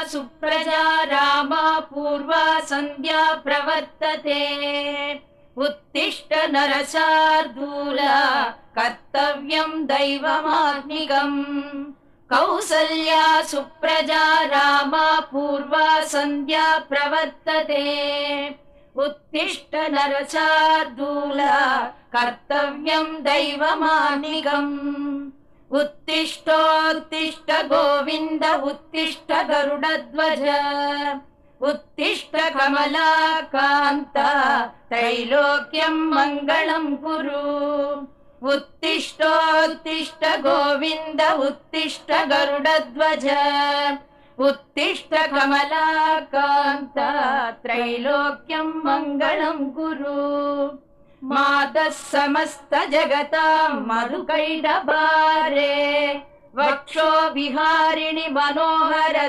सुप्रजा रामा पूर्वा सन्ध्या प्रवर्तते। उत्तिष्ठ नरशार्दूल कर्तव्यं दैवमात्मिकम्। कौसल्या सुप्रजा रामा पूर्वा सन्ध्या प्रवर्तते। उत्तिष्ठ नरशार्दूल कर्तव्यं दैवमात्मिकम्। उत्तिष्ठोत्तिष्ठ गोविन्द उत्तिष्ठ गरुडध्वज। उत्तिष्ठ कमलाकान्त त्रैलोक्यं मङ्गलं कुरु। उत्तिष्ठोत्तिष्ठ गोविन्द उत्तिष्ठ गरुडध्वज। उत्तिष्ठ कमलाकान्त त्रैलोक्यं मङ्गलं कुरु। मातः समस्त जगतां मधुकैटभारे। वक्षो विहारिणि मनोहर